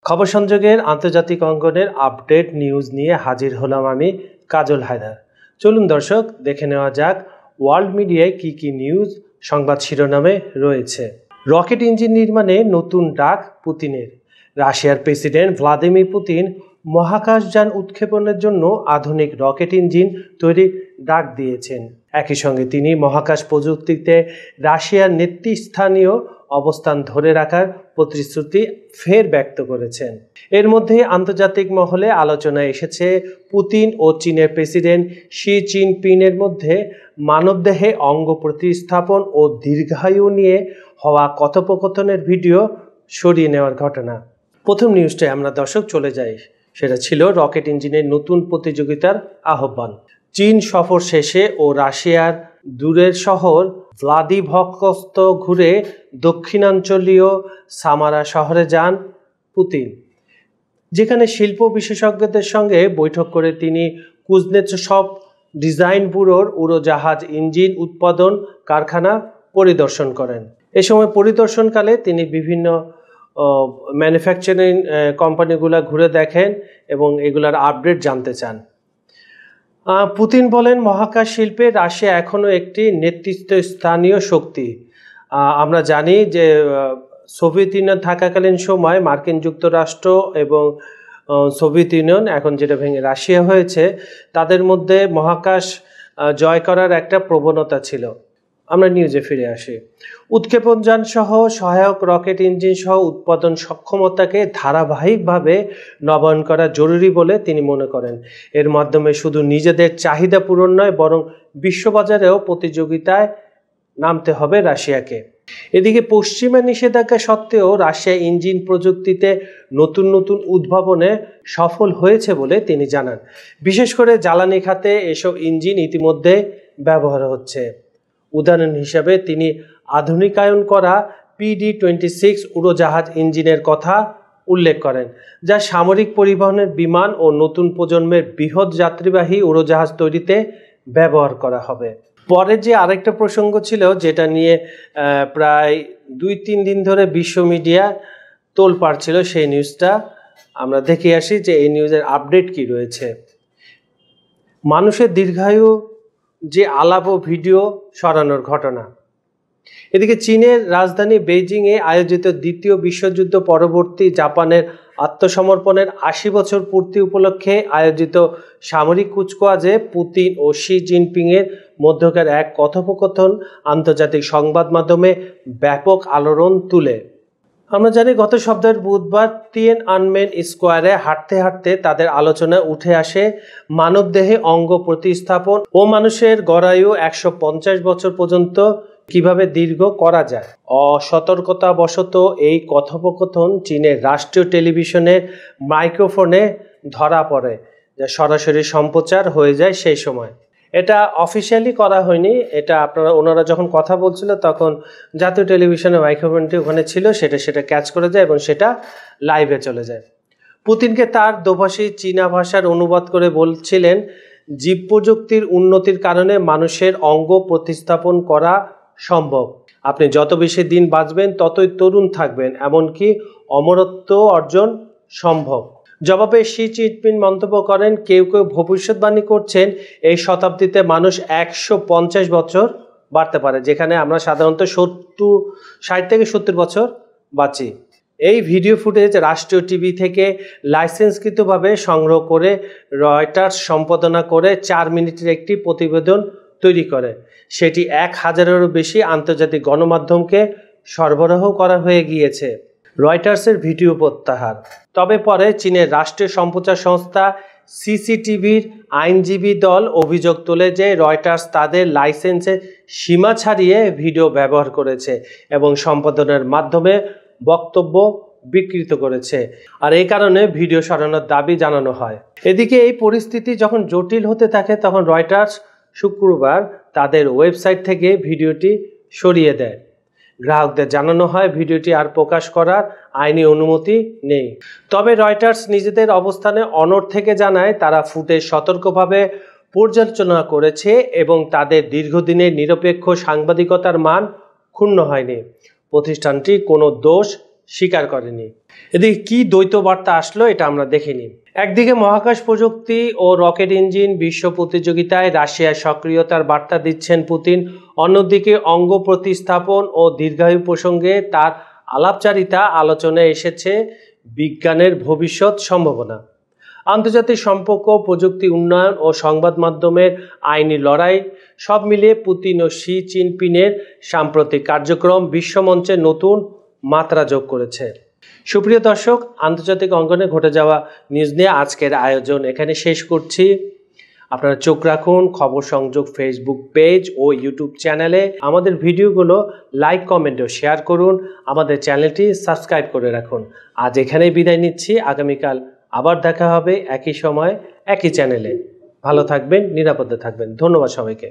খবর সংযোগের আন্তর্জাতিক অঙ্গনের আপডেট নিউজ নিয়ে হাজির হলাম আমি কাজল হায়দার। চলুন দর্শক দেখে নেওয়া যাক ওয়ার্ল্ড মিডিয়ায় কি নিউজ সংবাদ শিরোনামে রয়েছে। রকেট ইঞ্জিন নির্মাণে নতুন ডাক পুতিনের। রাশিয়ার প্রেসিডেন্ট ভ্লাদিমির পুতিন মহাকাশযান উৎক্ষেপণের জন্য আধুনিক রকেট ইঞ্জিন তৈরির ডাক দিয়েছেন। একই সঙ্গে তিনি মহাকাশ প্রযুক্তিতে রাশিয়ার নেতৃস্থানীয় অবস্থান ধরে রাখার প্রতিশ্রুতি ফের ব্যক্ত করেছেন। এর মধ্যে আন্তর্জাতিক মহলে আলোচনায় এসেছে পুতিন ও চীনের প্রেসিডেন্ট শি জিনপিংয়ের মধ্যে মানবদেহে অঙ্গ প্রতিস্থাপন ও দীর্ঘায়ু নিয়ে হওয়া কথোপকথনের ভিডিও সরিয়ে নেওয়ার ঘটনা। প্রথম নিউজটায় আমরা দর্শক চলে যাই, সেটা ছিল রকেট ইঞ্জিনের নতুন প্রতিযোগিতার আহ্বান। চীন সফর শেষে ও রাশিয়ার দূরের শহর ভ্লাদিভস্tok ঘুরে দক্ষিণাঞ্চলীয় সামারা শহরে যান পুতিন, যেখানে শিল্প বিশেষজ্ঞদের সঙ্গে বৈঠক করে তিনি কুজনেটসভ ডিজাইন ব্যুরোর উড়োজাহাজ ইঞ্জিন উৎপাদন কারখানা পরিদর্শন করেন। এ সময় পরিদর্শনকালে তিনি বিভিন্ন ম্যানুফ্যাকচারিং কোম্পানিগুলো ঘুরে দেখেন এবং এগুলার আপডেট জানতে চান। পুতিন বলেন, মহাকাশ শিল্পে রাশিয়া এখনও একটি নেতৃত্বস্থানীয় শক্তি। আমরা জানি যে সোভিয়েত ইউনিয়ন থাকাকালীন সময় মার্কিন যুক্তরাষ্ট্র এবং সোভিয়েত ইউনিয়ন, এখন যেটা ভেঙে রাশিয়া হয়েছে, তাদের মধ্যে মহাকাশ জয় করার একটা প্রবণতা ছিল। আমরা নিউজে ফিরে আসি। উৎক্ষেপণযান সহ সহায়ক রকেট ইঞ্জিন সহ উৎপাদন সক্ষমতাকে ধারাবাহিকভাবে নবায়ন করা জরুরি বলে তিনি মনে করেন। এর মাধ্যমে শুধু নিজেদের চাহিদা পূরণ নয়, বরং বিশ্ববাজারেও প্রতিযোগিতায় নামতে হবে রাশিয়াকে। এদিকে পশ্চিমা নিষেধাজ্ঞা সত্ত্বেও রাশিয়া ইঞ্জিন প্রযুক্তিতে নতুন উদ্ভাবনে সফল হয়েছে বলে তিনি জানান। বিশেষ করে জ্বালানি খাতে এসব ইঞ্জিন ইতিমধ্যে ব্যবহার হচ্ছে। উদাহরণ হিসাবে তিনি আধুনিকায়ন করা PD-26 উড়োজাহাজ ইঞ্জিনের কথা উল্লেখ করেন, যা সামরিক পরিবহনের বিমান ও নতুন প্রজন্মের বৃহৎ যাত্রীবাহী উড়োজাহাজ তৈরিতে ব্যবহার করা হবে। পরে যে আরেকটা প্রসঙ্গ ছিল, যেটা নিয়ে প্রায় 2-3 দিন ধরে বিশ্ব মিডিয়া তোলপাড় ছিল, সেই নিউজটা আমরা দেখে আসি যে এই নিউজের আপডেট কি রয়েছে। মানুষের দীর্ঘায়ু যে আলাপ ও ভিডিও সরানোর ঘটনা। এদিকে চীনের রাজধানী বেইজিংয়ে আয়োজিত দ্বিতীয় বিশ্বযুদ্ধ পরবর্তী জাপানের আত্মসমর্পণের 80 বছর পূর্তি উপলক্ষে আয়োজিত সামরিক কুচকাওয়াজে পুতিন ও শি জিনপিংয়ের মধ্যকার এক কথোপকথন আন্তর্জাতিক সংবাদ মাধ্যমে ব্যাপক আলোড়ন তুলে। আমরা জানি গত সপ্তাহের বুধবার তিয়েনআনমেন স্কোয়ারে হাঁটতে তাদের আলোচনায় উঠে আসে মানবদেহে অঙ্গ প্রতিস্থাপন ও মানুষের গড়ায়ু 150 বছর পর্যন্ত কিভাবে দীর্ঘ করা যায়। অসতর্কতাবশত এই কথোপকথন চীনের রাষ্ট্রীয় টেলিভিশনের মাইক্রোফোনে ধরা পড়ে, যা সরাসরি সম্প্রচার হয়ে যায়। সেই সময় এটা অফিসিয়ালি করা হয়নি, এটা ওনারা যখন কথা বলছিল তখন জাতীয় টেলিভিশনের মাইক্রোফোনটি ওখানে ছিল, সেটা ক্যাচ করে যায় এবং সেটা লাইভে চলে যায়। পুতিনকে তার দোভাষী চীনা ভাষার অনুবাদ করে বলছিলেন, জীব প্রযুক্তির উন্নতির কারণে মানুষের অঙ্গ প্রতিস্থাপন করা সম্ভব। আপনি যত বেশি দিন বাঁচবেন ততই তরুণ থাকবেন, এমনকি অমরত্ব অর্জন সম্ভব। জবাবে শি জিনপিং মন্তব্য করেন, কেউ ভবিষ্যৎবাণী করছেন এই শতাব্দীতে মানুষ 150 বছর বাড়তে পারে, যেখানে আমরা সাধারণত 60 থেকে 70 বছর বাঁচি। এই ভিডিও ফুটেজ রাষ্ট্রীয় টিভি থেকে লাইসেন্সকৃতভাবে সংগ্রহ করে রয়টার্স সম্পাদনা করে 4 মিনিটের একটি প্রতিবেদন তৈরি করে। সেটি 1000-এরও বেশি আন্তর্জাতিক গণমাধ্যমকে সরবরাহ করা হয়ে গিয়েছে। রয়টার্সের ভিডিও প্রত্যাহার। তবে পরে চীনের রাষ্ট্রীয় সম্প্রচার সংস্থা সিসিটিভির আইনজীবী দল অভিযোগ তোলে যে রয়টার্স তাদের লাইসেন্সের সীমা ছাড়িয়ে ভিডিও ব্যবহার করেছে এবং সম্পাদনের মাধ্যমে বক্তব্য বিকৃত করেছে, আর এই কারণে ভিডিও সরানোর দাবি জানানো হয়। এদিকে এই পরিস্থিতি যখন জটিল হতে থাকে, তখন রয়টার্স শুক্রবার তাদের ওয়েবসাইট থেকে ভিডিওটি সরিয়ে দেয়। গ্রাহকদের জানানো হয় ভিডিওটি আর প্রকাশ করার আইনি অনুমতি নেই। তবে রয়টার্স নিজেদের অবস্থানে অনড় থেকে জানায়, তারা ফুটেজ সতর্কভাবে পর্যালোচনা করেছে এবং তাদের দীর্ঘদিনের নিরপেক্ষ সাংবাদিকতার মান ক্ষুণ্ণ হয়নি। প্রতিষ্ঠানটি কোনো দোষ স্বীকার করেনি। এদিকে কি দ্বৈত বার্তা আসলো এটা আমরা দেখে নিই। একদিকে মহাকাশ প্রযুক্তি ও রকেট ইঞ্জিন বিশ্ব প্রতিযোগিতায় রাশিয়ার সক্রিয়তার বার্তা দিচ্ছেন পুতিন, অন্যদিকে অঙ্গ প্রতিস্থাপন ও দীর্ঘায়ু প্রসঙ্গে তার আলাপচারিতা আলোচনায় এসেছে বিজ্ঞানের ভবিষ্যৎ সম্ভাবনা। আন্তর্জাতিক সম্পর্ক, প্রযুক্তি উন্নয়ন ও সংবাদ মাধ্যমের আইনি লড়াই সব মিলিয়ে পুতিন ও শি জিনপিংয়ের সাম্প্রতিক কার্যক্রম বিশ্বমঞ্চে নতুন মাত্রা যোগ করেছে। সুপ্রিয় দর্শক, আন্তর্জাতিক অঙ্গনে ঘটে যাওয়া নিউজ নিয়ে আজকের আয়োজন এখানে শেষ করছি। আপনারা চোখ রাখুন খবর সংযোগ ফেসবুক পেজ ও ইউটিউব চ্যানেলে। আমাদের ভিডিওগুলো লাইক, কমেন্ট ও শেয়ার করুন। আমাদের চ্যানেলটি সাবস্ক্রাইব করে রাখুন। আজ এখানেই বিদায় নিচ্ছি। আগামীকাল আবার দেখা হবে একই সময় একই চ্যানেলে। ভালো থাকবেন, নিরাপদে থাকবেন। ধন্যবাদ সবাইকে।